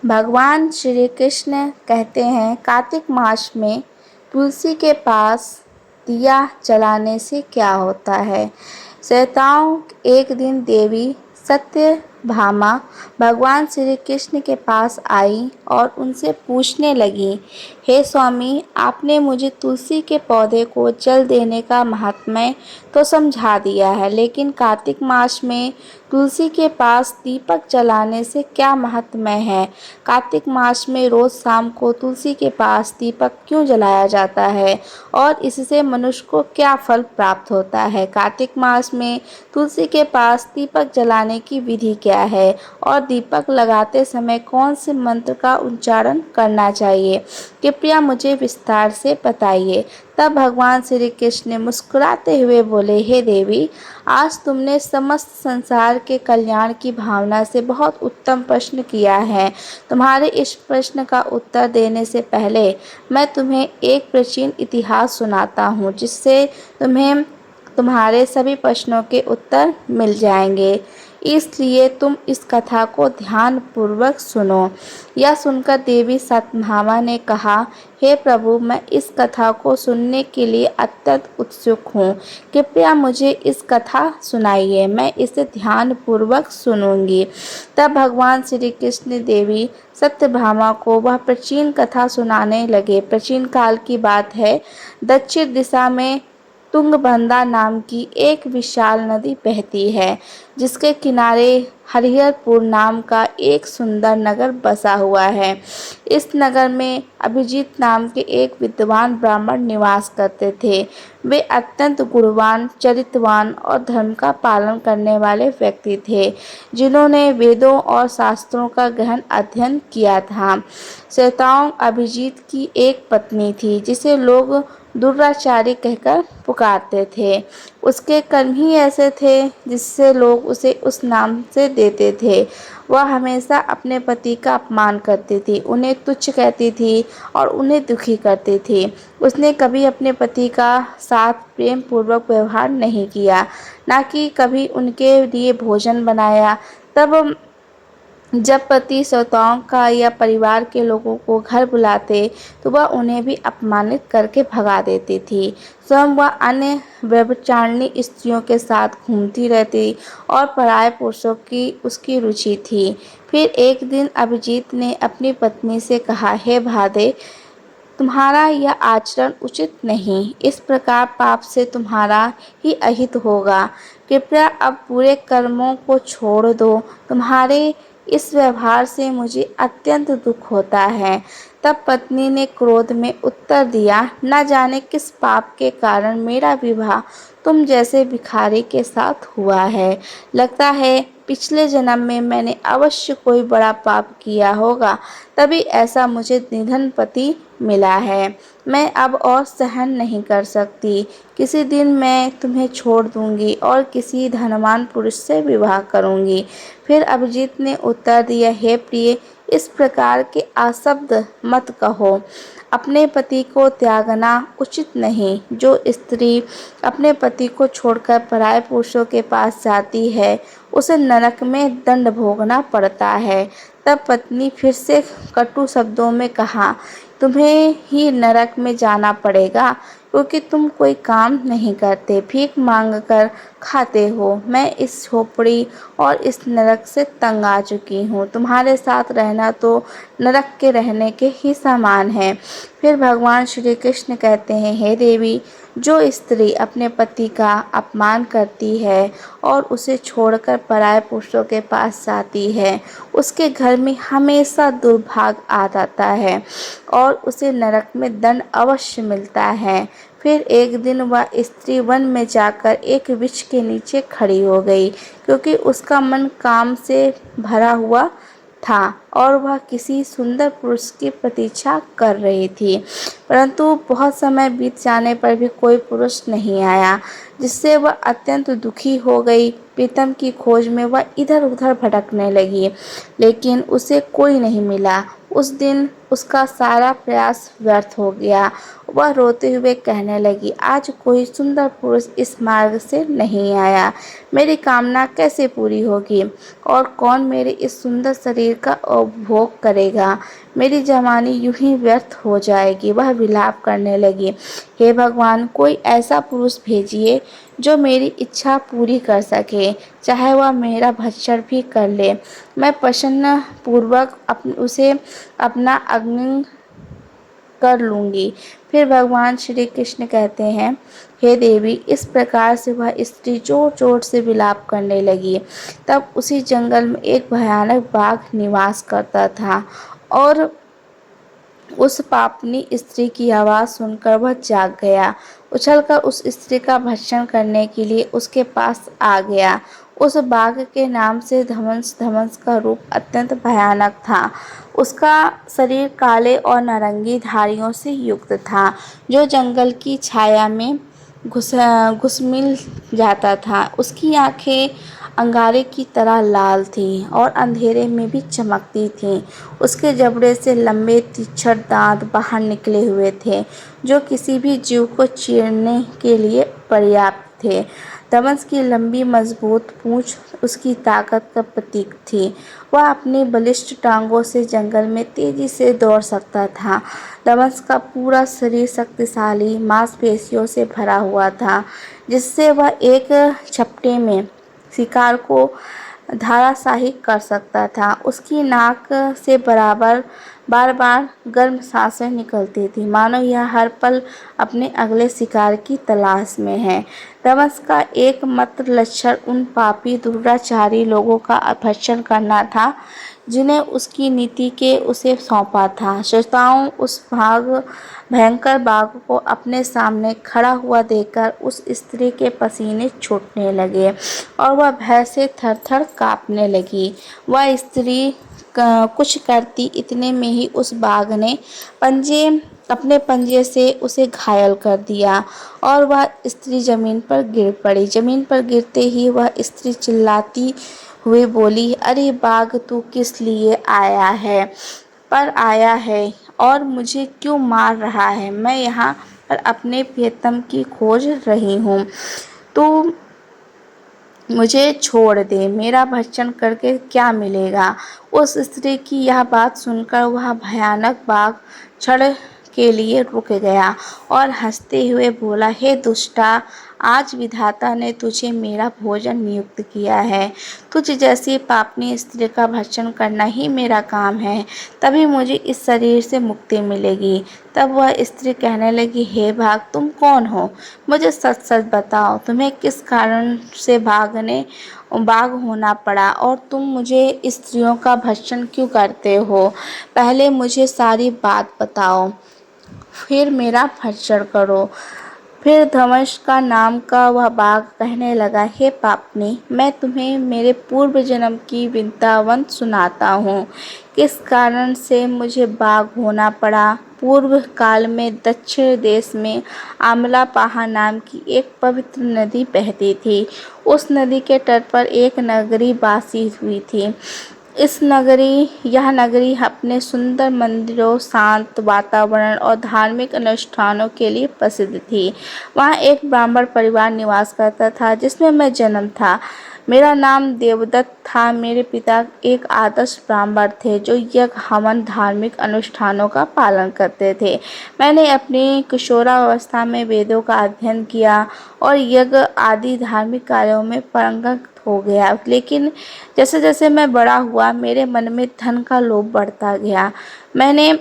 भगवान श्री कृष्ण कहते हैं, कार्तिक मास में तुलसी के पास दिया जलाने से क्या होता है। श्वेताओं एक दिन देवी सत्यभामा भगवान श्री कृष्ण के पास आई और उनसे पूछने लगी, हे स्वामी, आपने मुझे तुलसी के पौधे को जल देने का महात्म्य तो समझा दिया है, लेकिन कार्तिक मास में तुलसी के पास दीपक जलाने से क्या महात्म्य है। कार्तिक मास में रोज शाम को तुलसी के पास दीपक क्यों जलाया जाता है और इससे मनुष्य को क्या फल प्राप्त होता है। कार्तिक मास में तुलसी के पास दीपक जलाने की विधि क्या है और दीपक लगाते समय कौन से मंत्र का उच्चारण करना चाहिए, कृपया मुझे विस्तार से बताइए। तब भगवान श्री कृष्ण ने मुस्कुराते हुए बोले, हे देवी, आज तुमने समस्त संसार के कल्याण की भावना से बहुत उत्तम प्रश्न किया है। तुम्हारे इस प्रश्न का उत्तर देने से पहले मैं तुम्हें एक प्राचीन इतिहास सुनाता हूँ, जिससे तुम्हें तुम्हारे सभी प्रश्नों के उत्तर मिल जाएंगे। इसलिए तुम इस कथा को ध्यान पूर्वक सुनो। यह सुनकर देवी सत्यभामा ने कहा, हे प्रभु, मैं इस कथा को सुनने के लिए अत्यंत उत्सुक हूँ। कृपया मुझे इस कथा सुनाइए, मैं इसे ध्यान पूर्वक सुनूंगी। तब भगवान श्री कृष्ण देवी सत्यभामा को वह प्राचीन कथा सुनाने लगे। प्राचीन काल की बात है। दक्षिण दिशा में तुंगभद्रा नाम की एक विशाल नदी बहती है, जिसके किनारे हरिहरपुर नाम का एक सुंदर नगर बसा हुआ है। इस नगर में अभिजीत नाम के एक विद्वान ब्राह्मण निवास करते थे। वे अत्यंत गुणवान, चरित्रवान और धर्म का पालन करने वाले व्यक्ति थे, जिन्होंने वेदों और शास्त्रों का गहन अध्ययन किया था। श्वेताओं अभिजीत की एक पत्नी थी, जिसे लोग दुराचारी कहकर पुकारते थे। उसके कर्म ही ऐसे थे जिससे लोग उसे उस नाम से देते थे। वह हमेशा अपने पति का अपमान करती थी, उन्हें तुच्छ कहती थी और उन्हें दुखी करती थी। उसने कभी अपने पति का साथ प्रेम पूर्वक व्यवहार नहीं किया, ना कि कभी उनके लिए भोजन बनाया। तब जब पति श्रोताओं का या परिवार के लोगों को घर बुलाते, तो वह उन्हें भी अपमानित करके भगा देती थी। स्वयं वह अन्य व्यभिचारिणी स्त्रियों के साथ घूमती रहती और पराये पुरुषों की उसकी रुचि थी। फिर एक दिन अभिजीत ने अपनी पत्नी से कहा, हे भादे, तुम्हारा यह आचरण उचित नहीं। इस प्रकार पाप से तुम्हारा ही अहित होगा। कृपया अब बुरे कर्मों को छोड़ दो। तुम्हारे इस व्यवहार से मुझे अत्यंत दुख होता है। तब पत्नी ने क्रोध में उत्तर दिया, न जाने किस पाप के कारण मेरा विवाह तुम जैसे भिखारी के साथ हुआ है। लगता है पिछले जन्म में मैंने अवश्य कोई बड़ा पाप किया होगा, तभी ऐसा मुझे निधन पति मिला है। मैं अब और सहन नहीं कर सकती। किसी दिन मैं तुम्हें छोड़ दूंगी और किसी धनवान पुरुष से विवाह करूंगी। फिर अभिजीत ने उत्तर दिया, हे प्रिय, इस प्रकार के अशब्द मत कहो। अपने पति को त्यागना उचित नहीं। जो स्त्री अपने पति को छोड़कर पराये पुरुषों के पास जाती है, उसे नरक में दंड भोगना पड़ता है। तब पत्नी फिर से कटु शब्दों में कहा, तुम्हें ही नरक में जाना पड़ेगा, क्योंकि तुम कोई काम नहीं करते, भीख मांगकर खाते हो। मैं इस झोपड़ी और इस नरक से तंग आ चुकी हूँ। तुम्हारे साथ रहना तो नरक के रहने के ही समान है। फिर भगवान श्री कृष्ण कहते हैं, हे देवी, जो स्त्री अपने पति का अपमान करती है और उसे छोड़कर पराये पुरुषों के पास जाती है, उसके घर में हमेशा दुर्भाग्य आ जाता है और उसे नरक में दंड अवश्य मिलता है। फिर एक दिन वह स्त्री वन में जाकर एक वृक्ष के नीचे खड़ी हो गई, क्योंकि उसका मन काम से भरा हुआ था और वह किसी सुंदर पुरुष की प्रतीक्षा कर रही थी। परंतु बहुत समय बीत जाने पर भी कोई पुरुष नहीं आया, जिससे वह अत्यंत दुखी हो गई। प्रीतम की खोज में वह इधर उधर भटकने लगी, लेकिन उसे कोई नहीं मिला। उस दिन उसका सारा प्रयास व्यर्थ हो गया। वह रोते हुए कहने लगी, आज कोई सुंदर पुरुष इस मार्ग से नहीं आया, मेरी कामना कैसे पूरी होगी और कौन मेरे इस सुंदर शरीर का उपभोग करेगा। मेरी जवानी यूं ही व्यर्थ हो जाएगी। वह विलाप करने लगी, हे भगवान, कोई ऐसा पुरुष भेजिए जो मेरी इच्छा पूरी कर सके, चाहे वह मेरा भक्षण भी कर ले, मैं प्रसन्न पूर्वक उसे अपना अग्नि कर लूंगी। फिर भगवान श्री कृष्ण कहते हैं, हे देवी, इस प्रकार से वह स्त्री जोर जोर से विलाप करने लगी। तब उसी जंगल में एक भयानक बाघ निवास करता था और उस पापनी स्त्री की आवाज़ सुनकर वह जाग गया। उछलकर उस स्त्री का भक्षण करने के लिए उसके पास आ गया। उस बाघ के नाम से धमंस धमंस का रूप अत्यंत भयानक था। उसका शरीर काले और नारंगी धारियों से युक्त था, जो जंगल की छाया में घुसमिल जाता था। उसकी आंखें अंगारे की तरह लाल थीं और अंधेरे में भी चमकती थीं। उसके जबड़े से लंबे तीक्ष्ण दांत बाहर निकले हुए थे, जो किसी भी जीव को चीरने के लिए पर्याप्त थे। धनुष की लंबी मजबूत पूंछ उसकी ताकत का प्रतीक थी। वह अपनी बलिष्ठ टांगों से जंगल में तेजी से दौड़ सकता था। धनुष का पूरा शरीर शक्तिशाली मांसपेशियों से भरा हुआ था, जिससे वह एक झपटे में शिकार को धराशायी कर सकता था। उसकी नाक से बार बार गर्म सांसें निकलती थी, मानो यह हर पल अपने अगले शिकार की तलाश में है। धनुष का एकमात्र लक्ष्य उन पापी दुराचारी लोगों का भक्षण करना था, जिन्हें उसकी नीति के उसे सौंपा था। श्रोताओं, उस भयंकर बाघ को अपने सामने खड़ा हुआ देखकर उस स्त्री के पसीने छूटने लगे और वह भय से थर-थर कांपने लगी। वह स्त्री कुछ करती इतने में ही उस बाघ ने अपने पंजे से उसे घायल कर दिया और वह स्त्री जमीन पर गिर पड़ी। जमीन पर गिरते ही वह स्त्री चिल्लाती हुई बोली, अरे बाघ, तू किस लिए आया है और मुझे क्यों मार रहा है? मैं यहाँ पर अपने प्रियतम की खोज रही हूँ। तू मुझे छोड़ दे, मेरा भक्षण करके क्या मिलेगा? उस स्त्री की यह बात सुनकर वह भयानक बाघ क्षण के लिए रुक गया और हंसते हुए बोला, हे दुष्टा, आज विधाता ने तुझे मेरा भोजन नियुक्त किया है। तुझ जैसी पापनी स्त्री का भक्षण करना ही मेरा काम है, तभी मुझे इस शरीर से मुक्ति मिलेगी। तब वह स्त्री कहने लगी, हे बाघ, तुम कौन हो? मुझे सच सच बताओ, तुम्हें किस कारण से बाघ होना पड़ा और तुम मुझे स्त्रियों का भक्षण क्यों करते हो? पहले मुझे सारी बात बताओ, फिर मेरा भक्षण करो। फिर धमश का नाम का वह बाघ कहने लगा, हे पापनी, मैं तुम्हें मेरे पूर्व जन्म की वृत्तांत सुनाता हूँ। किस कारण से मुझे बाघ होना पड़ा। पूर्व काल में दक्षिण देश में आमलापाहा नाम की एक पवित्र नदी बहती थी। उस नदी के तट पर एक नगरी बसी हुई थी। यह नगरी अपने सुंदर मंदिरों, शांत वातावरण और धार्मिक अनुष्ठानों के लिए प्रसिद्ध थी। वहाँ एक ब्राह्मण परिवार निवास करता था, जिसमें मैं जन्म था। मेरा नाम देवदत्त था। मेरे पिता एक आदर्श ब्राह्मण थे, जो यज्ञ, हवन, धार्मिक अनुष्ठानों का पालन करते थे। मैंने अपनी किशोरावस्था में वेदों का अध्ययन किया और यज्ञ आदि धार्मिक कार्यों में पारंगत हो गया, लेकिन जैसे जैसे मैं बड़ा हुआ, मेरे मन में धन का लोभ बढ़ता गया। मैंने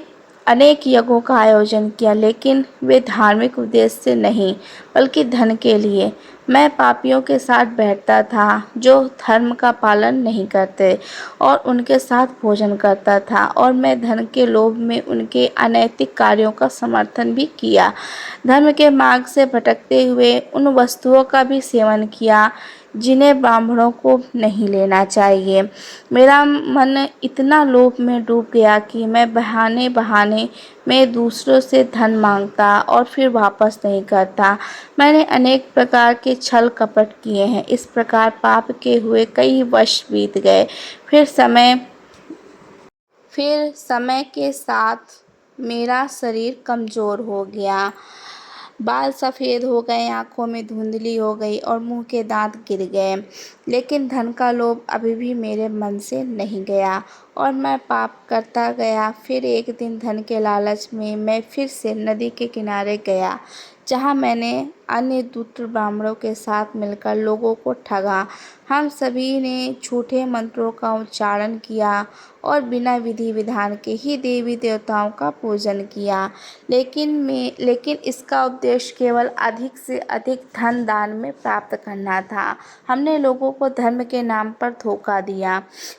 अनेक यज्ञों का आयोजन किया, लेकिन वे धार्मिक उद्देश्य से नहीं, बल्कि धन के लिए। मैं पापियों के साथ बैठता था, जो धर्म का पालन नहीं करते, और उनके साथ भोजन करता था, और मैं धन के लोभ में उनके अनैतिक कार्यों का समर्थन भी किया। धर्म के मार्ग से भटकते हुए उन वस्तुओं का भी सेवन किया जिन्हें ब्राह्मणों को नहीं लेना चाहिए। मेरा मन इतना लोभ में डूब गया कि मैं बहाने बहाने में दूसरों से धन मांगता और फिर वापस नहीं करता। मैंने अनेक प्रकार के छल कपट किए हैं। इस प्रकार पाप के हुए कई वर्ष बीत गए। फिर समय फिर समय के साथ मेरा शरीर कमज़ोर हो गया, बाल सफ़ेद हो गए, आँखों में धुंधली हो गई और मुँह के दाँत गिर गए। लेकिन धन का लोभ अभी भी मेरे मन से नहीं गया और मैं पाप करता गया। फिर एक दिन धन के लालच में मैं फिर से नदी के किनारे गया, जहाँ मैंने अन्य दूत्र ब्राह्मणों के साथ मिलकर लोगों को ठगा। हम सभी ने झूठे मंत्रों का उच्चारण किया और बिना विधि विधान के ही देवी देवताओं का पूजन किया। लेकिन इसका उद्देश्य केवल अधिक से अधिक धन दान में प्राप्त करना था। हमने लोगों को धर्म के नाम पर धोखा दिया।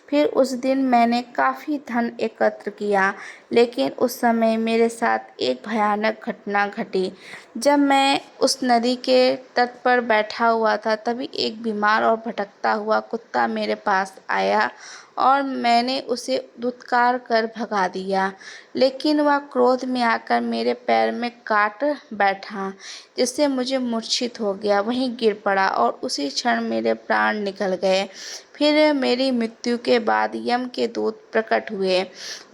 फिर उस दिन मैंने काफ़ी धन एकत्र किया, लेकिन उस समय मेरे साथ एक भयानक घटना घटी। जब मैं उस नदी के तट पर बैठा हुआ था, तभी एक बीमार और भटकता हुआ कुत्ता मेरे पास आया और मैंने उसे धुतकार कर भगा दिया। लेकिन वह क्रोध में आकर मेरे पैर में काट बैठा, जिससे मुझे मूर्छित हो गया, वहीं गिर पड़ा और उसी क्षण मेरे प्राण निकल गए। फिर मेरी मृत्यु के बाद यम के दूत प्रकट हुए,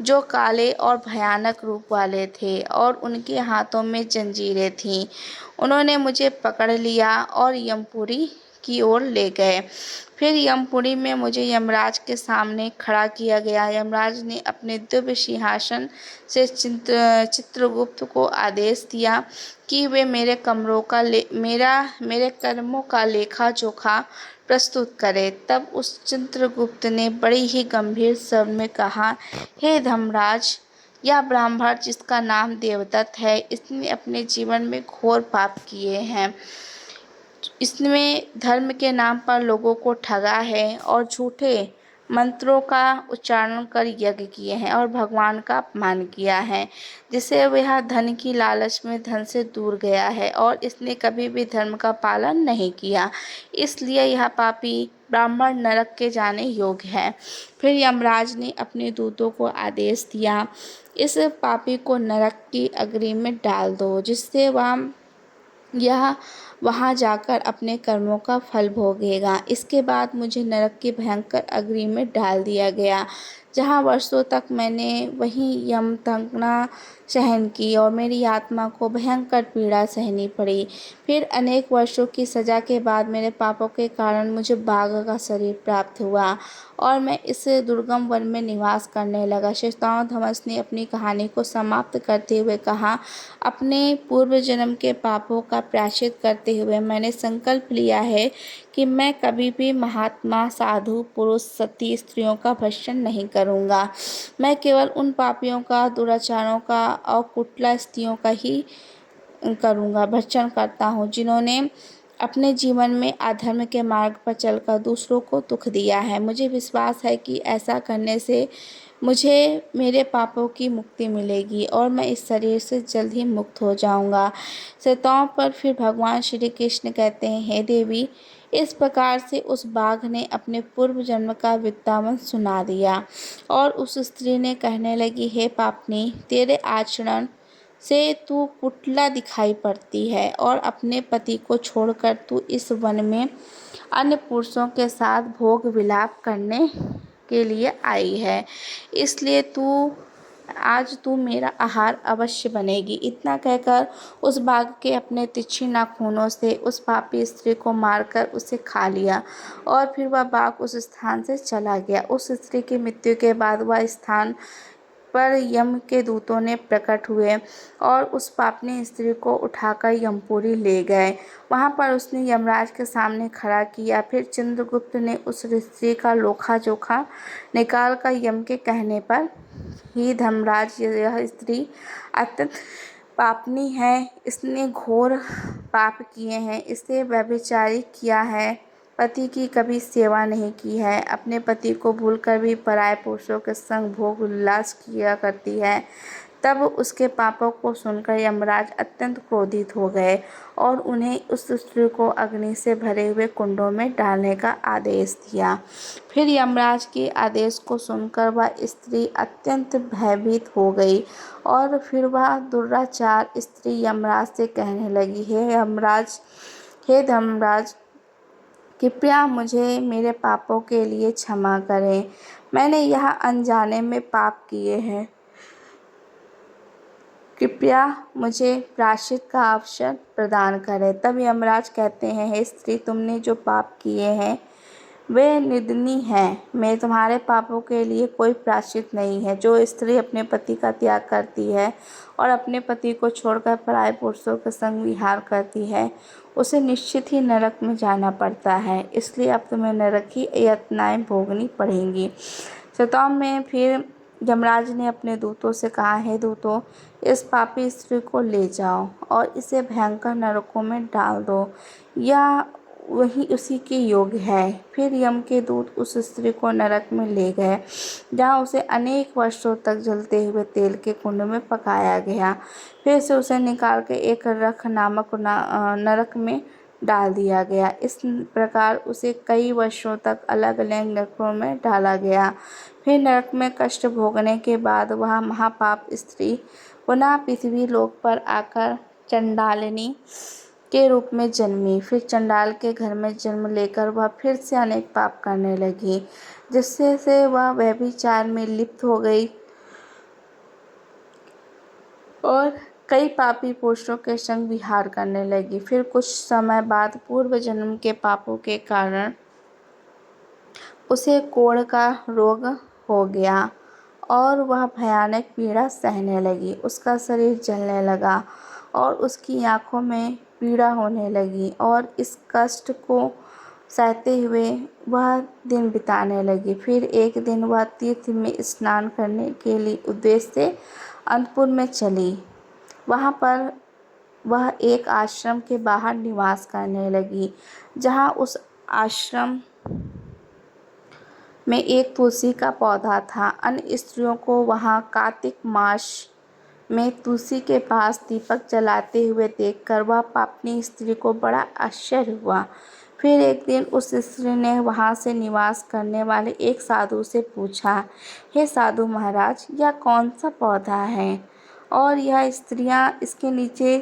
जो काले और भयानक रूप वाले थे और उनके हाथों में जंजीरें थीं। उन्होंने मुझे पकड़ लिया और यमपुरी की ओर ले गए। फिर यमपुरी में मुझे यमराज के सामने खड़ा किया गया। यमराज ने अपने दिव्य सिंहासन से चित्रगुप्त को आदेश दिया कि वे मेरे कर्मों का लेखा जोखा प्रस्तुत करे। तब उस चित्रगुप्त ने बड़ी ही गंभीर स्वर में कहा, हे धर्मराज, यह ब्राह्मण जिसका नाम देवदत्त है, इसने अपने जीवन में घोर पाप किए हैं। इसने धर्म के नाम पर लोगों को ठगा है और झूठे मंत्रों का उच्चारण कर यज्ञ किए हैं और भगवान का अपमान किया है, जिससे वह धन की लालच में धन से दूर गया है और इसने कभी भी धर्म का पालन नहीं किया। इसलिए यह पापी ब्राह्मण नरक के जाने योग्य है। फिर यमराज ने अपने दूतों को आदेश दिया, इस पापी को नरक की अग्नि में डाल दो, जिससे यह वहाँ जाकर अपने कर्मों का फल भोगेगा। इसके बाद मुझे नरक की भयंकर अग्नि में डाल दिया गया, जहाँ वर्षों तक मैंने वहीं यमतंगना सहन की और मेरी आत्मा को भयंकर पीड़ा सहनी पड़ी। फिर अनेक वर्षों की सज़ा के बाद मेरे पापों के कारण मुझे बाघ का शरीर प्राप्त हुआ और मैं इस दुर्गम वन में निवास करने लगा। श्वेतांबर धर्मस ने अपनी कहानी को समाप्त करते हुए कहा, अपने पूर्व जन्म के पापों का प्रायश्चित करते हुए मैंने संकल्प लिया है कि मैं कभी भी महात्मा, साधु, पुरुष, सती स्त्रियों का भक्षण नहीं करूँगा। मैं केवल उन पापियों का, दुराचारों का और कुटिल स्त्रियों का ही करूँगा, भक्षण करता हूँ, जिन्होंने अपने जीवन में अधर्म के मार्ग पर चलकर दूसरों को दुख दिया है। मुझे विश्वास है कि ऐसा करने से मुझे मेरे पापों की मुक्ति मिलेगी और मैं इस शरीर से जल्द ही मुक्त हो जाऊंगा। श्वेतांबर पर फिर भगवान श्री कृष्ण कहते हैं, हे देवी, इस प्रकार से उस बाघ ने अपने पूर्व जन्म का वृत्तांत सुना दिया और उस स्त्री ने कहने लगी, हे पापनी, तेरे आचरण से तू कुटिला दिखाई पड़ती है और अपने पति को छोड़कर तू इस वन में अन्य पुरुषों के साथ भोग विलाप करने के लिए आई है, इसलिए आज तू मेरा आहार अवश्य बनेगी। इतना कहकर उस बाघ के अपने तिरछे नाखूनों से उस पापी स्त्री को मारकर उसे खा लिया और फिर वह बाघ उस स्थान से चला गया। उस स्त्री की मृत्यु के बाद वह स्थान पर यम के दूतों ने प्रकट हुए और उस पापनी स्त्री को उठाकर यमपुरी ले गए। वहां पर उसने यमराज के सामने खड़ा किया। फिर चित्रगुप्त ने उस स्त्री का लोखा जोखा निकालकर यम के कहने पर, ही धर्मराज, यह स्त्री अत्यंत पापनी है, इसने घोर पाप किए हैं, इससे व्यभिचारी किया है, पति की कभी सेवा नहीं की है, अपने पति को भूलकर भी पराये पुरुषों के संग भोग उल्लास किया करती है। तब उसके पापों को सुनकर यमराज अत्यंत क्रोधित हो गए और उन्हें उस स्त्री को अग्नि से भरे हुए कुंडों में डालने का आदेश दिया। फिर यमराज के आदेश को सुनकर वह स्त्री अत्यंत भयभीत हो गई और फिर वह दुराचार स्त्री यमराज से कहने लगी, हे धर्मराज, कृपया मुझे मेरे पापों के लिए क्षमा करें। मैंने यह अनजाने में पाप किए हैं, कृपया मुझे प्रायश्चित का अवसर प्रदान करें। तब यमराज कहते हैं, हे स्त्री, तुमने जो पाप किए हैं वे निंदनीय हैं। मैं तुम्हारे पापों के लिए कोई प्रायश्चित नहीं है। जो स्त्री अपने पति का त्याग करती है और अपने पति को छोड़कर पराये पुरुषों के संग विहार करती है, उसे निश्चित ही नरक में जाना पड़ता है। इसलिए अब तुम्हें नरक की यातनाएं भोगनी पड़ेंगी। शतम में फिर यमराज ने अपने दूतों से कहा, हे दूतों, इस पापी स्त्री को ले जाओ और इसे भयंकर नरकों में डाल दो, यह वही उसी के योग्य है। फिर यम के दूत उस स्त्री को नरक में ले गए, जहाँ उसे अनेक वर्षों तक जलते हुए तेल के कुंड में पकाया गया। फिर से उसे निकाल के एक रख नामक नरक में डाल दिया गया। इस प्रकार उसे कई वर्षों तक अलग अलग नरकों में डाला गया। फिर नरक में कष्ट भोगने के बाद वह महापाप स्त्री पुनः पृथ्वी लोक पर आकर चंडालिनी के रूप में जन्मी। फिर चंडाल के घर में जन्म लेकर वह फिर से अनेक पाप करने लगी, जिससे से वह व्यभिचार में लिप्त हो गई और कई पापी पुरुषों के संग विहार करने लगी। फिर कुछ समय बाद पूर्व जन्म के पापों के कारण उसे कोढ़ का रोग हो गया और वह भयानक पीड़ा सहने लगी। उसका शरीर जलने लगा और उसकी आँखों में पीड़ा होने लगी और इस कष्ट को सहते हुए वह दिन बिताने लगी। फिर एक दिन वह तीर्थ में स्नान करने के लिए उद्देश्य से अन्तपुर में चली। वहाँ पर वह एक आश्रम के बाहर निवास करने लगी, जहाँ उस आश्रम में एक तुलसी का पौधा था। अन्य स्त्रियों को वहाँ कार्तिक मास में तुलसी के पास दीपक जलाते हुए देखकर वह पापनी स्त्री को बड़ा आश्चर्य हुआ। फिर एक दिन उस स्त्री ने वहाँ से निवास करने वाले एक साधु से पूछा, हे साधु महाराज, यह कौन सा पौधा है और यह स्त्रियाँ इसके नीचे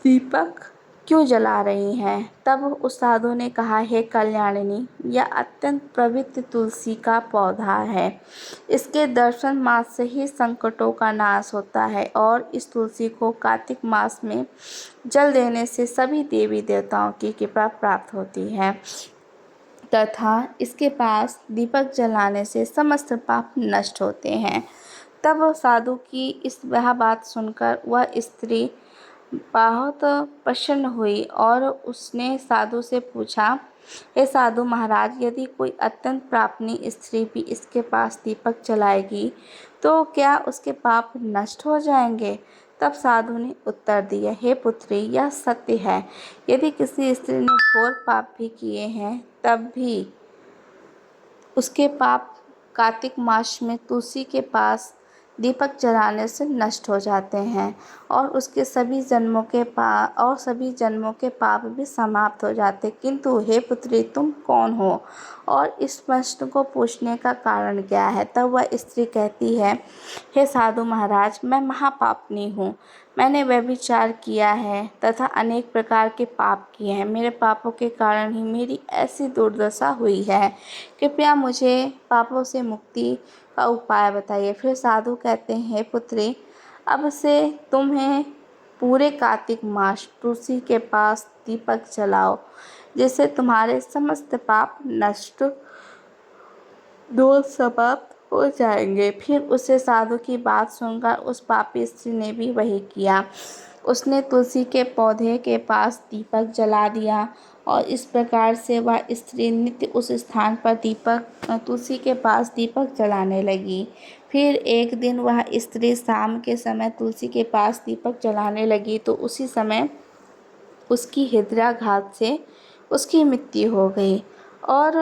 दीपक क्यों जला रही हैं? तब उस साधु ने कहा, हे कल्याणिनी, यह अत्यंत पवित्र तुलसी का पौधा है। इसके दर्शन मात्र से ही संकटों का नाश होता है और इस तुलसी को कार्तिक मास में जल देने से सभी देवी देवताओं की कृपा प्राप्त होती है तथा इसके पास दीपक जलाने से समस्त पाप नष्ट होते हैं। तब साधु की वह बात सुनकर वह स्त्री बहुत प्रसन्न हुई और उसने साधु से पूछा, हे साधु महाराज, यदि कोई अत्यंत पापनी स्त्री भी इसके पास दीपक जलाएगी तो क्या उसके पाप नष्ट हो जाएंगे? तब साधु ने उत्तर दिया, हे पुत्री, यह सत्य है। यदि किसी स्त्री ने घोर पाप भी किए हैं तब भी उसके पाप कार्तिक मास में तुलसी के पास दीपक जलाने से नष्ट हो जाते हैं और उसके सभी जन्मों के पाप भी समाप्त हो जाते। किंतु हे पुत्री, तुम कौन हो और इस प्रश्न को पूछने का कारण क्या है? तब वह स्त्री कहती है, हे साधु महाराज, मैं महापापनी हूँ। मैंने व्यभिचार किया है तथा अनेक प्रकार के पाप किए हैं। मेरे पापों के कारण ही मेरी ऐसी दुर्दशा हुई है। कृपया मुझे पापों से मुक्ति का उपाय बताइए। फिर साधु कहते हैं, हे पुत्री, अब से तुम्हें पूरे कार्तिक मास तुलसी के पास दीपक जलाओ, जिससे तुम्हारे समस्त पाप नष्ट दोष समाप्त हो जाएंगे। फिर उसे साधु की बात सुनकर उस पापी स्त्री ने भी वही किया। उसने तुलसी के पौधे के पास दीपक जला दिया और इस प्रकार से वह स्त्री नित्य उस स्थान पर तुलसी के पास दीपक जलाने लगी। फिर एक दिन वह स्त्री शाम के समय तुलसी के पास दीपक जलाने लगी तो उसी समय उसकी हृदयाघात से उसकी मृत्यु हो गई और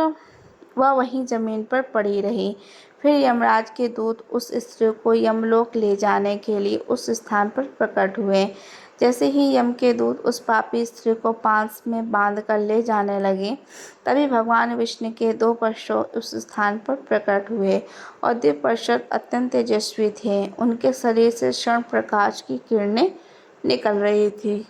वह वहीं जमीन पर पड़ी रही। फिर यमराज के दूत उस स्त्री को यमलोक ले जाने के लिए उस स्थान पर प्रकट हुए। जैसे ही यम के दूत उस पापी स्त्री को पास में बांध कर ले जाने लगे, तभी भगवान विष्णु के 2 पार्षद उस स्थान पर प्रकट हुए और 2 पार्षद अत्यंत तेजस्वी थे। उनके शरीर से स्वर्ण प्रकाश की किरणें निकल रही थी,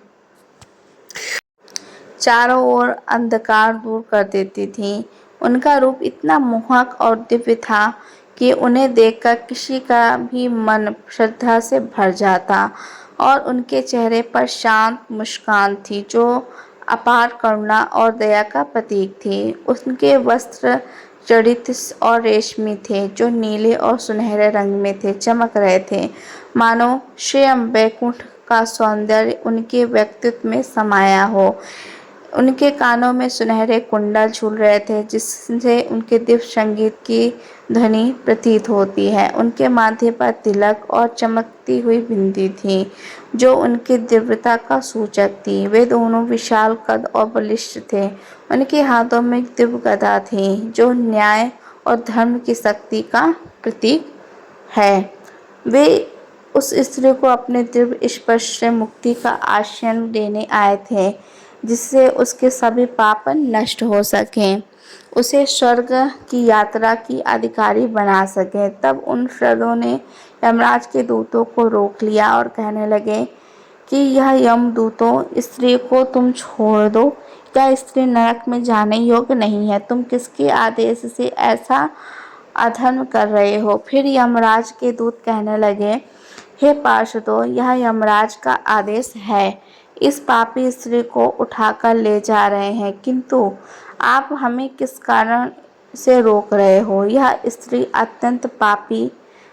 चारों ओर अंधकार दूर कर देती थीं। उनका रूप इतना मोहक और दिव्य था कि उन्हें देखकर किसी का भी मन श्रद्धा से भर जाता, और उनके चेहरे पर शांत मुस्कान थी जो अपार करुणा और दया का प्रतीक थी। उनके वस्त्र जड़ित और रेशमी थे, जो नीले और सुनहरे रंग में थे, चमक रहे थे, मानो स्वयं वैकुंठ का सौंदर्य उनके व्यक्तित्व में समाया हो। उनके कानों में सुनहरे कुंडल झूल रहे थे, जिससे उनके दिव्य संगीत की ध्वनि प्रतीत होती है। उनके माथे पर तिलक और चमकती हुई बिंदी थी, जो उनकी दिव्यता का सूचक थी। वे दोनों विशाल कद और बलिष्ठ थे। उनके हाथों में एक दिव्य गदा थी, जो न्याय और धर्म की शक्ति का प्रतीक है। वे उस स्त्री को अपने दिव्य स्पर्श से मुक्ति का आश्रय देने आए थे, जिससे उसके सभी पाप नष्ट हो सकें, उसे स्वर्ग की यात्रा की अधिकारी बना सके। तब उन श्रद्धों ने यमराज के दूतों को रोक लिया और कहने लगे कि यह यमदूतों, स्त्री को तुम छोड़ दो। क्या स्त्री नरक में जाने योग्य नहीं है? तुम किसके आदेश से ऐसा अधर्म कर रहे हो? फिर यमराज के दूत कहने लगे, हे पार्षदों, यह यमराज का आदेश है। इस पापी स्त्री को उठाकर ले जा रहे हैं, किंतु आप हमें किस कारण से रोक रहे हो? यह स्त्री अत्यंत पापी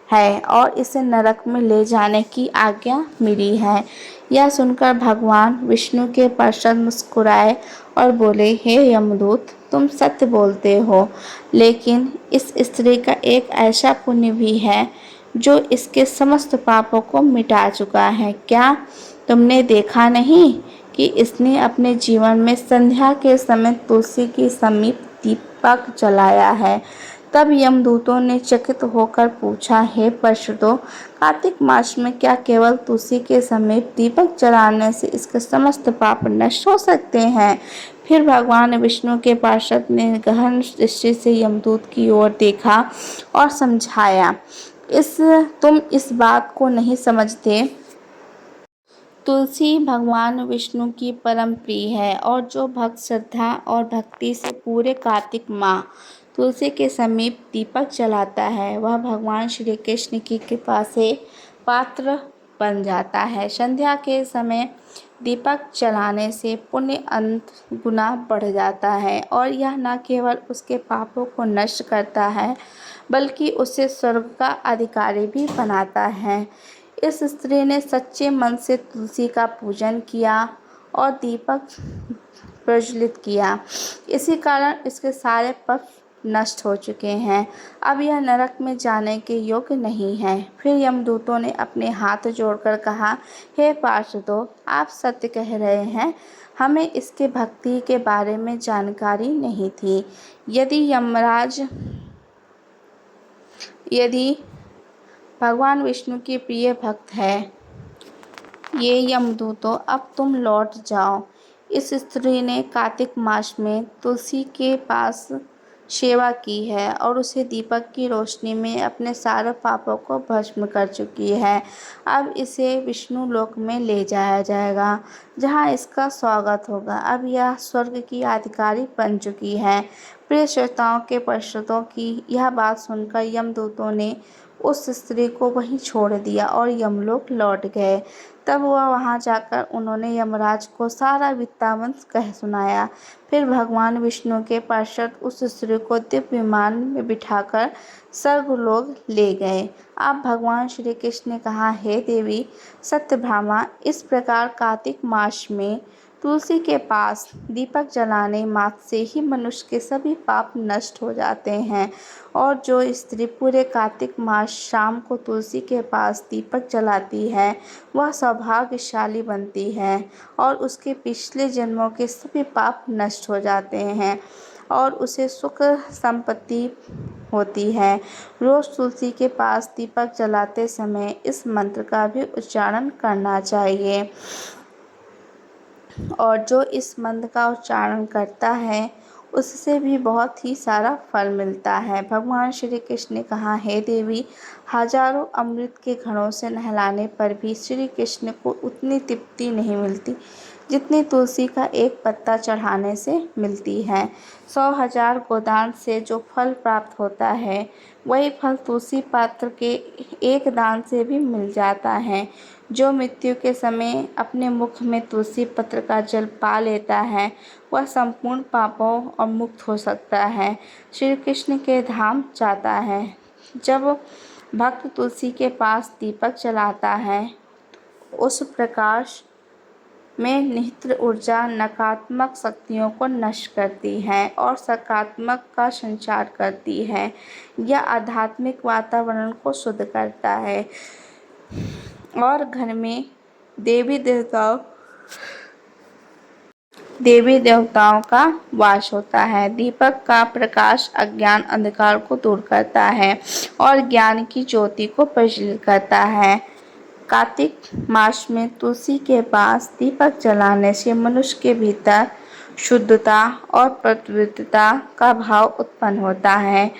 है और इसे नरक में ले जाने की आज्ञा मिली है। यह सुनकर भगवान विष्णु के पार्षद मुस्कुराए और बोले, हे यमदूत, तुम सत्य बोलते हो, लेकिन इस स्त्री का एक ऐसा पुण्य भी है जो इसके समस्त पापों को मिटा चुका है। क्या तुमने देखा नहीं कि इसने अपने जीवन में संध्या के समय तुलसी के समीप दीपक जलाया है? तब यमदूतों ने चकित होकर पूछा, हे पार्षदों, कार्तिक मास में क्या केवल तुलसी के समीप दीपक जलाने से इसके समस्त पाप नष्ट हो सकते हैं? फिर भगवान विष्णु के पार्षद ने गहन दृष्टि से यमदूत की ओर देखा और समझाया, तुम इस बात को नहीं समझते। तुलसी भगवान विष्णु की परम प्रिय है, और जो भक्त श्रद्धा और भक्ति से पूरे कार्तिक माह तुलसी के समीप दीपक जलाता है, वह भगवान श्री कृष्ण की कृपा से पात्र बन जाता है। संध्या के समय दीपक जलाने से पुण्य अनंत गुना बढ़ जाता है, और यह न केवल उसके पापों को नष्ट करता है, बल्कि उसे स्वर्ग का अधिकारी भी बनाता है। इस स्त्री ने सच्चे मन से तुलसी का पूजन किया और दीपक प्रज्वलित किया। इसी कारण इसके सारे पाप नष्ट हो चुके हैं। अब यह नरक में जाने के योग्य नहीं है। फिर यमदूतों ने अपने हाथ जोड़कर कहा, हे पार्षदों, आप सत्य कह रहे हैं। हमें इसके भक्ति के बारे में जानकारी नहीं थी। यदि भगवान विष्णु की प्रिय भक्त है ये यमदूतों, अब तुम लौट जाओ। इस स्त्री ने कार्तिक मास में तुलसी के पास सेवा की है और उसे दीपक की रोशनी में अपने सारे पापों को भस्म कर चुकी है। अब इसे विष्णु लोक में ले जाया जाएगा, जहाँ इसका स्वागत होगा। अब यह स्वर्ग की अधिकारी बन चुकी है। प्रिय श्रोताओं के पार्षदों की यह बात सुनकर यमदूतों ने उस स्त्री को वहीं छोड़ दिया और यमलोक लौट गए। तब वहां जाकर उन्होंने यमराज को सारा वृत्तांत कह सुनाया। फिर भगवान विष्णु के पार्षद उस स्त्री को दिव्य विमान में बिठाकर स्वर्गलोक ले गए। अब भगवान श्री कृष्ण ने कहा, हे देवी सत्यभामा, इस प्रकार कार्तिक मास में तुलसी के पास दीपक जलाने मात्र से ही मनुष्य के सभी पाप नष्ट हो जाते हैं, और जो स्त्री पूरे कार्तिक मास शाम को तुलसी के पास दीपक जलाती है, वह सौभाग्यशाली बनती है और उसके पिछले जन्मों के सभी पाप नष्ट हो जाते हैं और उसे सुख संपत्ति होती है। रोज तुलसी के पास दीपक जलाते समय इस मंत्र का भी उच्चारण करना चाहिए, और जो इस मंत्र का उच्चारण करता है उससे भी बहुत ही सारा फल मिलता है। भगवान श्री कृष्ण ने कहा, हे देवी, हजारों अमृत के घड़ों से नहलाने पर भी श्री कृष्ण को उतनी तृप्ति नहीं मिलती जितनी तुलसी का एक पत्ता चढ़ाने से मिलती है। 100,000 गोदान से जो फल प्राप्त होता है वही फल तुलसी पात्र के एक दान से भी मिल जाता है। जो मृत्यु के समय अपने मुख में तुलसी पत्र का जल पा लेता है वह संपूर्ण पापों और मुक्त हो सकता है, श्री कृष्ण के धाम जाता है। जब भक्त तुलसी के पास दीपक जलाता है उस प्रकाश में निहित ऊर्जा नकारात्मक शक्तियों को नष्ट करती है और सकारात्मक का संचार करती है। यह आध्यात्मिक वातावरण को शुद्ध करता है और घर में देवी देवताओं का वास होता है। दीपक का प्रकाश अज्ञान अंधकार को दूर करता है और ज्ञान की ज्योति को प्रज्वलित करता है। कार्तिक मास में तुलसी के पास दीपक जलाने से मनुष्य के भीतर शुद्धता और पवित्रता का भाव उत्पन्न होता है,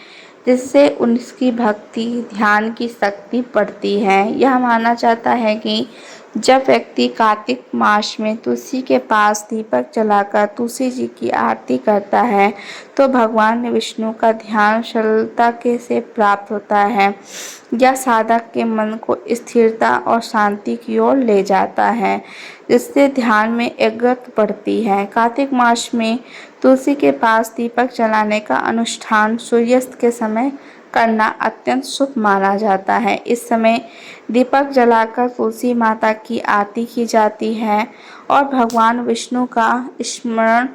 जिससे उनकी भक्ति ध्यान की शक्ति बढ़ती है। यह माना जाता है कि जब व्यक्ति कार्तिक मास में तुलसी के पास दीपक जलाकर तुलसी जी की आरती करता है तो भगवान विष्णु का ध्यान सरलता से प्राप्त होता है। यह साधक के मन को स्थिरता और शांति की ओर ले जाता है, जिससे ध्यान में एकाग्रता बढ़ती है। कार्तिक मास में तुलसी के पास दीपक जलाने का अनुष्ठान सूर्यास्त के समय करना अत्यंत शुभ माना जाता है। इस समय दीपक जलाकर तुलसी माता की आरती की जाती है और भगवान विष्णु का स्मरण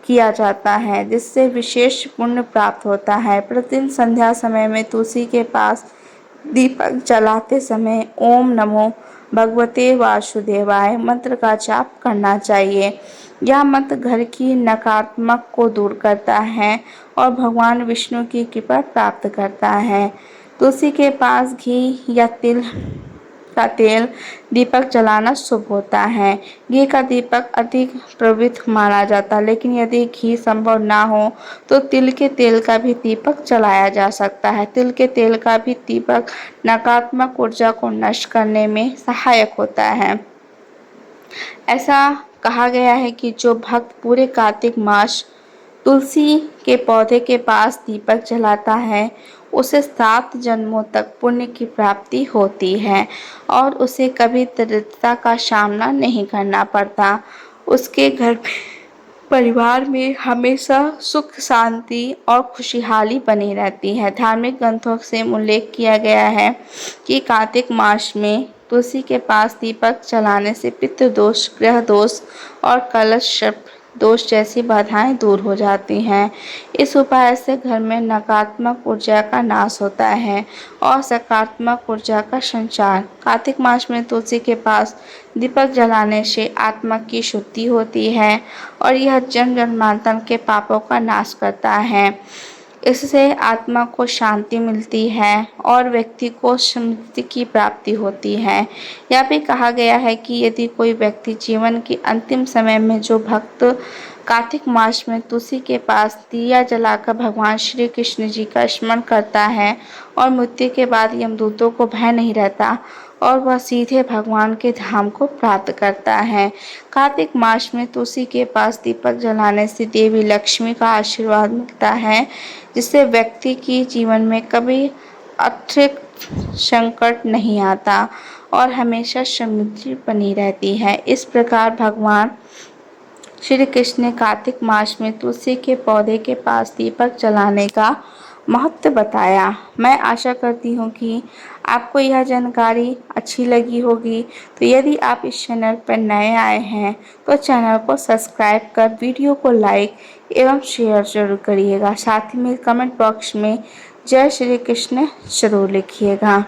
किया जाता है, जिससे विशेष पुण्य प्राप्त होता है। प्रतिदिन संध्या समय में तुलसी के पास दीपक जलाते समय ओम नमो भगवते वासुदेवाय मंत्र का जाप करना चाहिए। यह मंत्र घर की नकारात्मक को दूर करता है और भगवान विष्णु की कृपा प्राप्त करता है। तुलसी के पास घी या तिल का तेल दीपक जलाना शुभ होता है। घी का दीपक अधिक पवित्र माना जाता है, लेकिन यदि घी संभव ना हो तो तिल के तेल का भी दीपक जलाया जा सकता है। तिल के तेल का भी दीपक नकारात्मक ऊर्जा को नष्ट करने में सहायक होता है। ऐसा कहा गया है कि जो भक्त पूरे कार्तिक मास तुलसी के पौधे के पास दीपक जलाता है उसे 7 जन्मों तक पुण्य की प्राप्ति होती है और उसे कभी दरिद्रता का सामना नहीं करना पड़ता। उसके घर परिवार में हमेशा सुख शांति और खुशहाली बनी रहती है। धार्मिक ग्रंथों से उल्लेख किया गया है कि कार्तिक मास में तुलसी के पास दीपक जलाने से पितृदोष, ग्रह दोष और कलश सर्प दोष जैसी बाधाएं दूर हो जाती हैं। इस उपाय से घर में नकारात्मक ऊर्जा का नाश होता है और सकारात्मक ऊर्जा का संचार। कार्तिक मास में तुलसी के पास दीपक जलाने से आत्मा की शुद्धि होती है और यह जन्म जन्मांतर के पापों का नाश करता है। इससे आत्मा को शांति मिलती है और व्यक्ति को समृद्धि की प्राप्ति होती है। यह भी कहा गया है कि यदि कोई व्यक्ति जीवन के अंतिम समय में जो भक्त कार्तिक मास में तुलसी के पास दिया जलाकर भगवान श्री कृष्ण जी का स्मरण करता है और मृत्यु के बाद यमदूतों को भय नहीं रहता और वह सीधे भगवान के धाम को प्राप्त करता है। कार्तिक मास में तुलसी के पास दीपक जलाने से देवी लक्ष्मी का आशीर्वाद मिलता है, जिससे व्यक्ति की जीवन में कभी आर्थिक संकट नहीं आता और हमेशा समृद्धि बनी रहती है। इस प्रकार भगवान श्री कृष्ण ने कार्तिक मास में तुलसी के पौधे के पास दीपक जलाने का महत्व बताया। मैं आशा करती हूँ कि आपको यह जानकारी अच्छी लगी होगी। तो यदि आप इस चैनल पर नए आए हैं तो चैनल को सब्सक्राइब कर वीडियो को लाइक एवं शेयर जरूर करिएगा। साथ ही में कमेंट बॉक्स में जय श्री कृष्ण जरूर लिखिएगा।